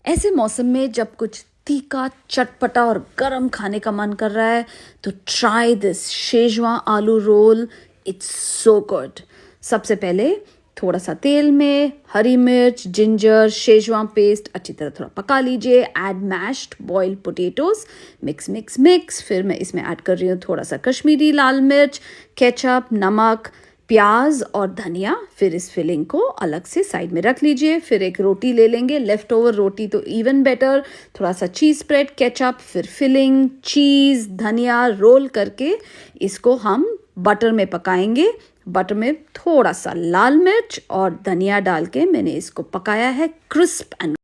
ऐसे मौसम में जब कुछ तीखा, चटपटा और गरम खाने का मन कर रहा है तो ट्राई दिस शेजवान आलू रोल। It's so good. सबसे पहले थोड़ा सा तेल में हरी मिर्च, जिंजर, शेजवान पेस्ट अच्छी तरह थोड़ा पका लीजिए। Add mashed boiled potatoes, mix mix mix. फिर मैं इसमें ऐड कर रही हूँ थोड़ा सा कश्मीरी लाल मिर्च, केचप, नमक, प्याज और धनिया। फिर इस फिलिंग को अलग से साइड में रख लीजिए। फिर एक रोटी ले लेंगे, लेफ्ट ओवर रोटी तो इवन बेटर। थोड़ा सा चीज़ स्प्रेड, केचप, फिर फिलिंग, चीज़, धनिया रोल करके इसको हम बटर में पकाएंगे। बटर में थोड़ा सा लाल मिर्च और धनिया डाल के मैंने इसको पकाया है क्रिस्प एंड